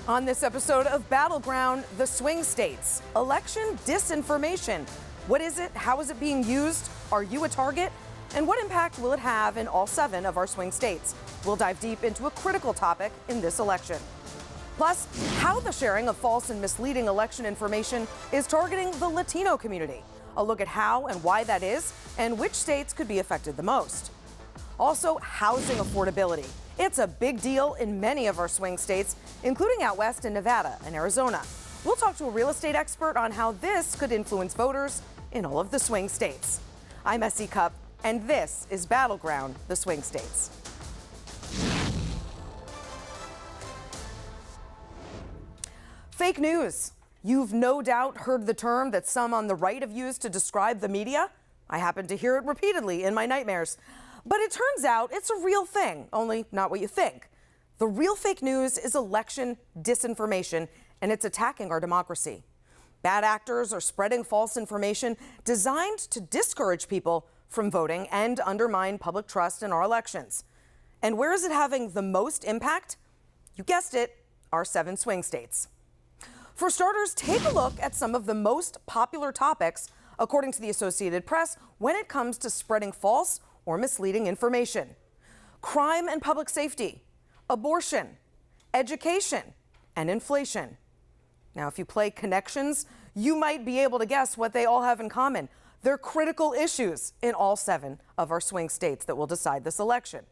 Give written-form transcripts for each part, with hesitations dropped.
On this episode of Battleground, the swing states, election disinformation. What is it? How is it being used? Are you a target? And what impact will it have in all 7 of our swing states? We'll dive deep into a critical topic in this election. Plus, how the sharing of false and misleading election information is targeting the Latino community. A look at how and why that is, and which states could be affected the most. Also, housing affordability. It's a big deal in many of our swing states, including out west in Nevada and Arizona. We'll talk to a real estate expert on how this could influence voters in all of the swing states. I'm Cupp, and this is Battleground, the swing states. Fake news. You've no doubt heard the term that some on the right have used to describe the media. I happen to hear it repeatedly in my nightmares. But it turns out it's a real thing, only not what you think. The real fake news is election disinformation, and it's attacking our democracy. Bad actors are spreading false information designed to discourage people from voting and undermine public trust in our elections. And where is it having the most impact? You guessed it, our 7 swing states. For starters, take a look at some of the most popular topics, according to the Associated Press, when it comes to spreading false or misleading information. Crime and public safety, abortion, education, and inflation. Now, if you play connections, you might be able to guess what they all have in common. They're critical issues in all 7 of our swing states that will decide this election.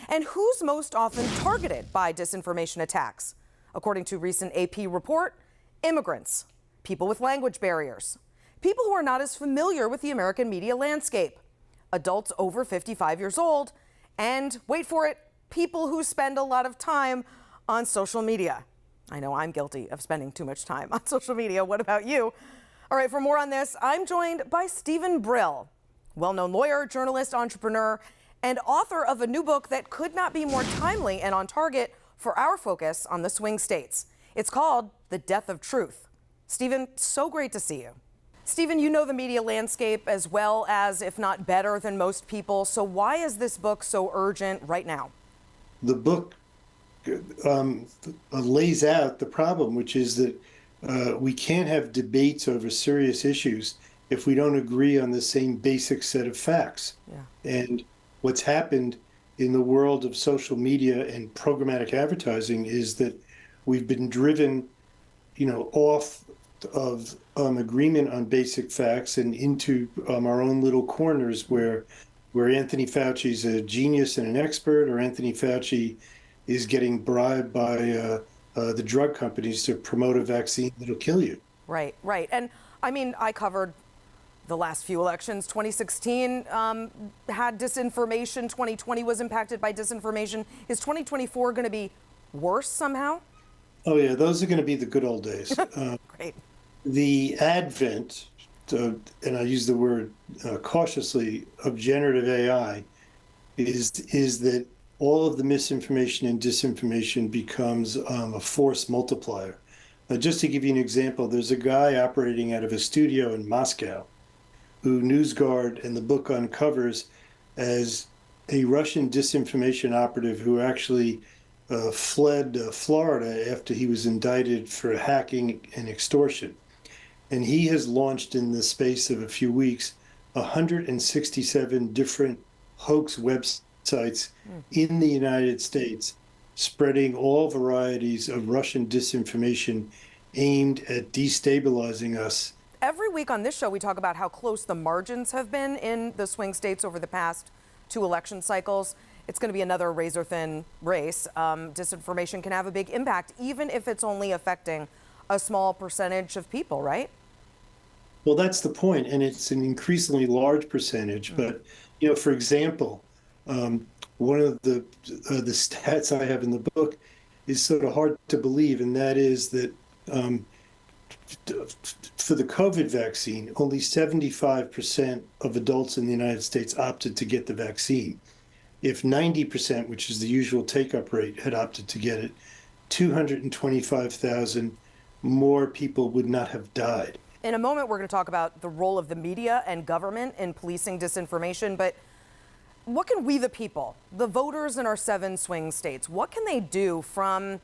And who's most often targeted by disinformation attacks? According to a recent AP report, immigrants, people with language barriers, people who are not as familiar with the American media landscape, adults over 55 years old, and, wait for it, people who spend a lot of time on social media. I know I'm guilty of spending too much time on social media. What about you? All right, for more on this, I'm joined by Steven Brill, well-known lawyer, journalist, entrepreneur, and author of a new book that could not be more timely and on target for our focus on the swing states. It's called The Death of Truth. Steven, so great to see you. Steven, you know the media landscape as well as, if not better than most people. So why is this book so urgent right now? The book lays out the problem, which is that we can't have debates over serious issues if we don't agree on the same basic set of facts. Yeah. And what's happened in the world of social media and programmatic advertising is that we've been driven, off of agreement on basic facts and into our own little corners where Anthony Fauci's a genius and an expert, or Anthony Fauci is getting bribed by the drug companies to promote a vaccine that'll kill you. Right. And I mean, I covered the last few elections. 2016 had disinformation. 2020 was impacted by disinformation. Is 2024 going to be worse somehow? Oh, yeah, those are going to be the good old days. Great. The advent, and I use the word cautiously, of generative AI is that all of the misinformation and disinformation becomes a force multiplier. Just to give you an example, there's a guy operating out of a studio in Moscow who NewsGuard and the book uncovers as a Russian disinformation operative who actually fled Florida after he was indicted for hacking and extortion. And he has launched, in the space of a few weeks, 167 different hoax websites in the United States, spreading all varieties of Russian disinformation aimed at destabilizing us. Every week on this show, we talk about how close the margins have been in the swing states over the past 2 election cycles. It's going to be another razor-thin race. Disinformation can have a big impact, even if it's only affecting a small percentage of people, right? Well, that's the point, and it's an increasingly large percentage. But, for example, one of the stats I have in the book is sort of hard to believe, and that is that for the COVID vaccine, only 75% of adults in the United States opted to get the vaccine. If 90%, which is the usual take-up rate, had opted to get it, 225,000 more people would not have died. In a moment, we're going to talk about the role of the media and government in policing disinformation. But what can we, the people, the voters in our 7 swing states, what can they do from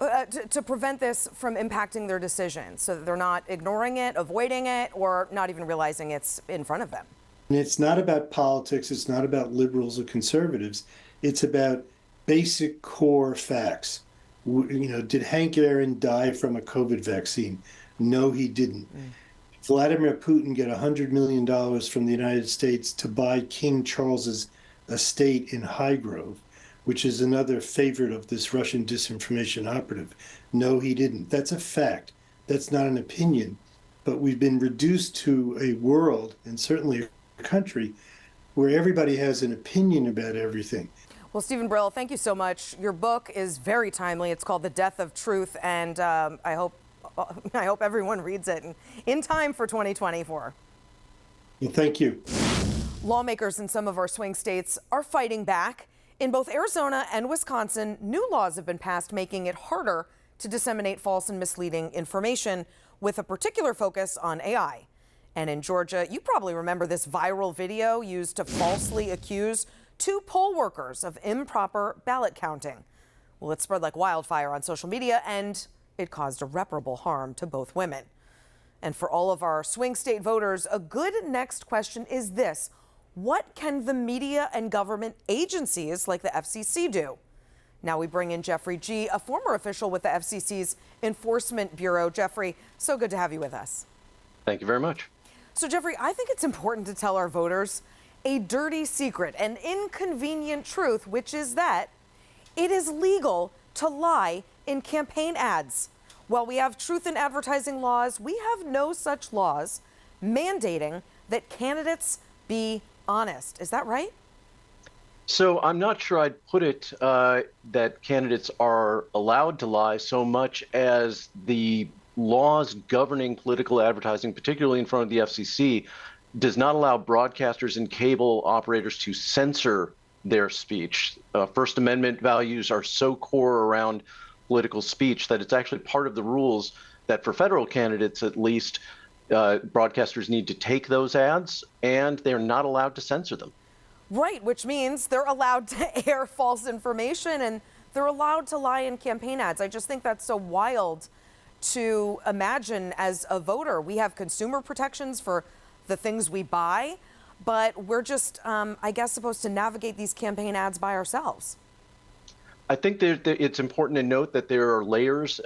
to prevent this from impacting their decisions so that they're not ignoring it, avoiding it, or not even realizing it's in front of them? And it's not about politics. It's not about liberals or conservatives. It's about basic core facts. Did Hank Aaron die from a COVID vaccine? No, he didn't. Vladimir Putin get $100 million from the United States to buy King Charles's estate in Highgrove, which is another favorite of this Russian disinformation operative. No, he didn't. That's a fact. That's not an opinion. But we've been reduced to a world, and certainly a country, where everybody has an opinion about everything. Well, Steven Brill, thank you so much. Your book is very timely. It's called The Death of Truth, and I hope everyone reads it in time for 2024. Well, thank you. Lawmakers in some of our swing states are fighting back. In both Arizona and Wisconsin, new laws have been passed making it harder to disseminate false and misleading information, with a particular focus on AI. And in Georgia, you probably remember this viral video used to falsely accuse 2 poll workers of improper ballot counting. Well, it spread like wildfire on social media, and it caused irreparable harm to both women. And for all of our swing state voters, a good next question is this: what can the media and government agencies like the FCC do? Now we bring in Jeffrey G., a former official with the FCC's Enforcement Bureau. Jeffrey, so good to have you with us. Thank you very much. So, Jeffrey, I think it's important to tell our voters a dirty secret, an inconvenient truth, which is that it is legal to lie in campaign ads. While we have truth in advertising laws, we have no such laws mandating that candidates be honest. Is that right? So I'm not sure I'd put it that candidates are allowed to lie so much as the laws governing political advertising, particularly in front of the FCC, does not allow broadcasters and cable operators to censor their speech. First Amendment values are so core around political speech that it's actually part of the rules that for federal candidates, at least, broadcasters need to take those ads and they're not allowed to censor them. Right, which means they're allowed to air false information and they're allowed to lie in campaign ads. I just think that's so wild to imagine as a voter. We have consumer protections for the things we buy, but we're just, I guess, supposed to navigate these campaign ads by ourselves. I think it's important to note that there are layers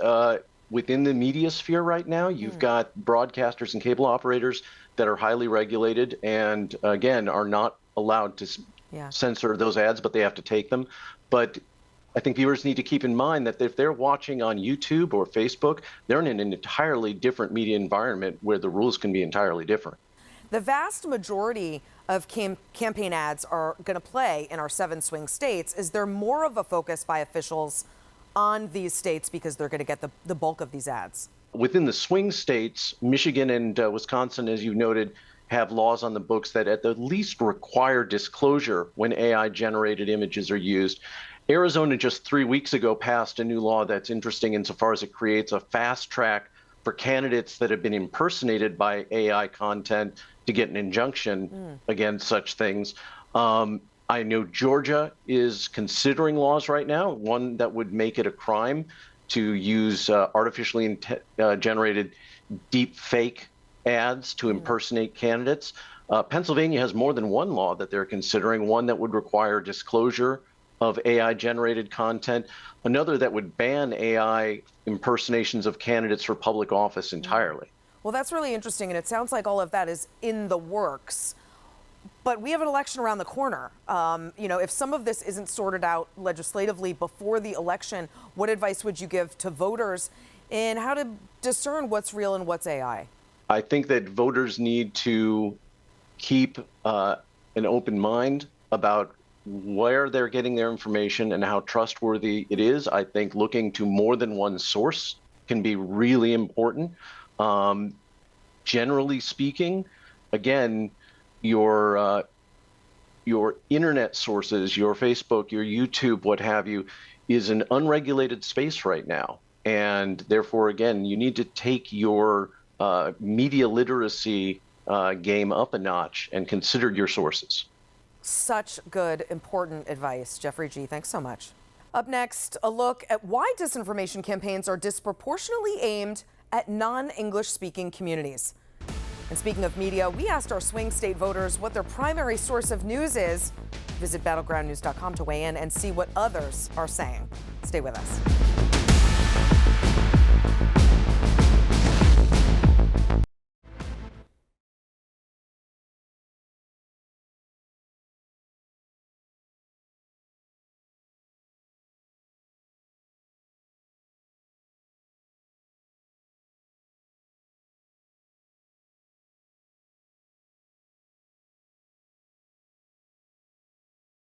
within the media sphere right now. You've got broadcasters and cable operators that are highly regulated and, again, are not allowed to censor those ads, but they have to take them. But I think viewers need to keep in mind that if they're watching on YouTube or Facebook, they're in an entirely different media environment where the rules can be entirely different. The vast majority of campaign ads are going to play in our 7 swing states. Is there more of a focus by officials on these states because they're going to get the bulk of these ads? Within the swing states, Michigan and Wisconsin, as you noted, have laws on the books that at the least require disclosure when AI-generated images are used. Arizona just 3 weeks ago passed a new law that's interesting insofar as it creates a fast track for candidates that have been impersonated by AI content to get an injunction against such things. I know Georgia is considering laws right now, one that would make it a crime to use artificially generated deep fake ads to impersonate candidates. Pennsylvania has more than one law that they're considering, one that would require disclosure of AI-generated content, another that would ban AI impersonations of candidates for public office entirely. Well, that's really interesting, and it sounds like all of that is in the works. But we have an election around the corner. If some of this isn't sorted out legislatively before the election, what advice would you give to voters in how to discern what's real and what's AI? I think that voters need to keep an open mind about where they're getting their information and how trustworthy it is. I think looking to more than one source can be really important. Generally speaking, again, your internet sources, your Facebook, your YouTube, what have you, is an unregulated space right now. And therefore, again, you need to take your media literacy game up a notch and consider your sources. Such good, important advice. Jeffrey G., thanks so much. Up next, a look at why disinformation campaigns are disproportionately aimed at non-English speaking communities. And speaking of media, we asked our swing state voters what their primary source of news is. Visit battlegroundnews.com to weigh in and see what others are saying. Stay with us.